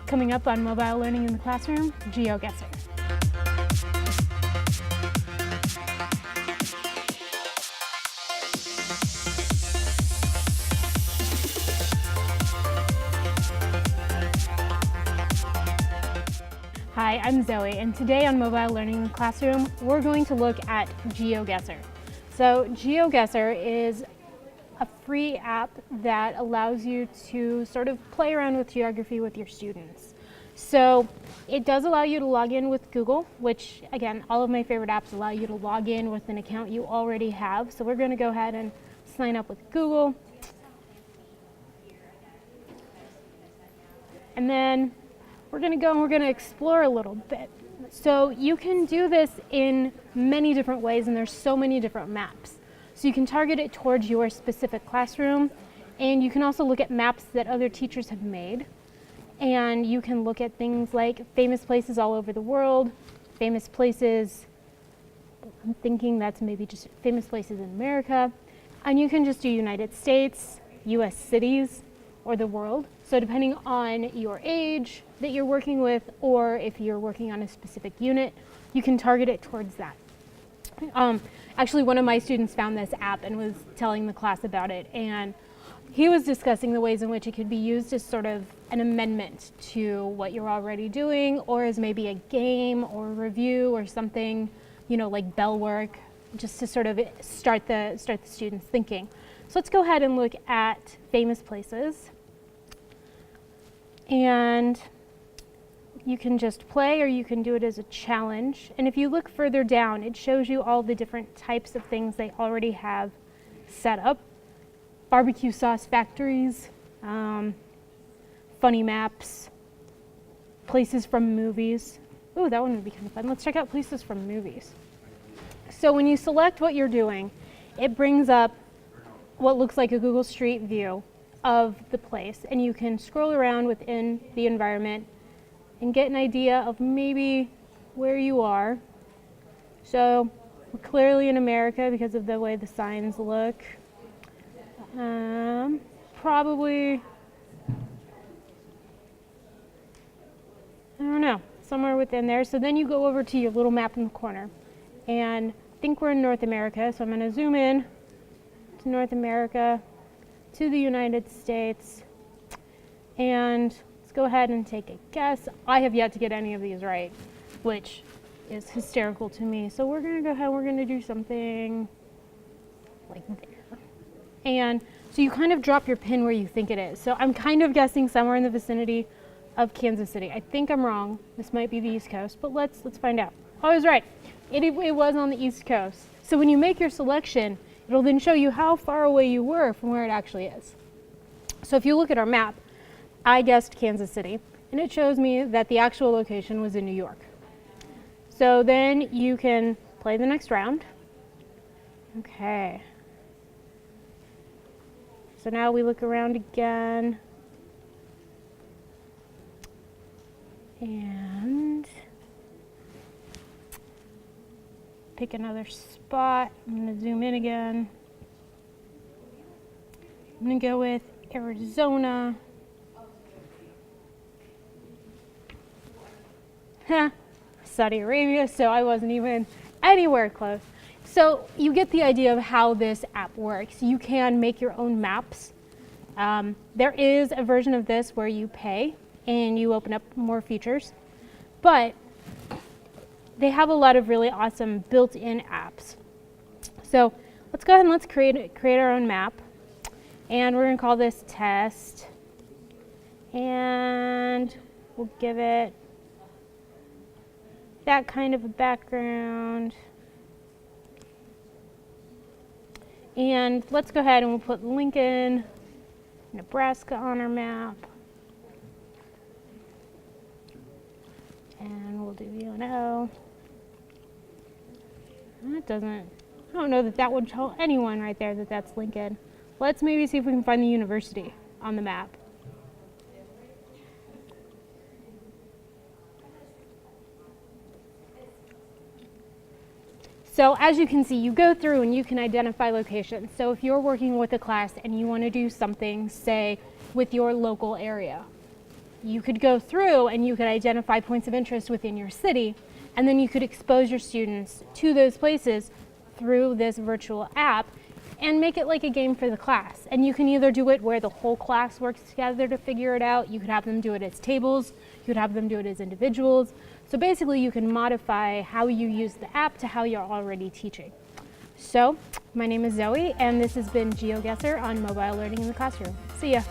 Coming up on Mobile Learning in the Classroom, GeoGuessr. Hi, I'm Zoe, and today on Mobile Learning in the Classroom, we're going to look at GeoGuessr. So GeoGuessr is a free app that allows you to sort of play around with geography with your students. So it does allow you to log in with Google, which again, all of my favorite apps allow you to log in with an account you already have. So we're going to go ahead and sign up with Google. And then we're going to go and we're going to explore a little bit. So you can do this in many different ways, and there's so many different maps. So you can target it towards your specific classroom, and you can also look at maps that other teachers have made. And you can look at things like famous places all over the world, famous places, I'm thinking that's maybe just famous places in America. And you can just do United States, US cities, or the world. So depending on your age that you're working with, or if you're working on a specific unit, you can target it towards that. Actually, one of my students found this app and was telling the class about it, and he was discussing the ways in which it could be used as sort of an amendment to what you're already doing, or as maybe a game or a review or something, you know, like bell work, just to sort of start the students thinking. So let's go ahead and look at famous places. And you can just play, or you can do it as a challenge. And if you look further down, it shows you all the different types of things they already have set up. Barbecue sauce factories, funny maps, places from movies. Ooh, that one would be kind of fun. Let's check out places from movies. So when you select what you're doing, it brings up what looks like a Google Street View of the place, and you can scroll around within the environment and get an idea of maybe where you are. So we're clearly in America because of the way the signs look. Probably, I don't know, somewhere within there. So then you go over to your little map in the corner, and I think we're in North America, so I'm going to zoom in to North America, to the United States, and let's go ahead and take a guess. I have yet to get any of these right, which is hysterical to me. So we're going to go ahead, we're going to do something like there. And so you kind of drop your pin where you think it is. So I'm kind of guessing somewhere in the vicinity of Kansas City. I think I'm wrong. This might be the East Coast, but let's find out. I was right. It was on the East Coast. So when you make your selection, it'll then show you how far away you were from where it actually is. So if you look at our map, I guessed Kansas City, and it shows me that the actual location was in New York. So then you can play the next round. Okay. So now we look around again. And pick another spot. I'm going to zoom in again. I'm going to go with Arizona. Saudi Arabia, so I wasn't even anywhere close. So you get the idea of how this app works. You can make your own maps. There is a version of this where you pay and you open up more features, but they have a lot of really awesome built-in apps. So let's go ahead and let's create our own map, and we're going to call this test, and we'll give it that kind of a background. And let's go ahead and we'll put Lincoln, Nebraska on our map. And we'll do UNO. That doesn't, I don't know that would tell anyone right there that that's Lincoln. Let's maybe see if we can find the university on the map. So as you can see, you go through and you can identify locations. So if you're working with a class and you want to do something, say, with your local area, you could go through and you could identify points of interest within your city, and then you could expose your students to those places through this virtual app and make it like a game for the class. And you can either do it where the whole class works together to figure it out. You could have them do it as tables. You could have them do it as individuals. So basically you can modify how you use the app to how you're already teaching. So my name is Zoe, and this has been GeoGuessr on mobile learning in the classroom. See ya.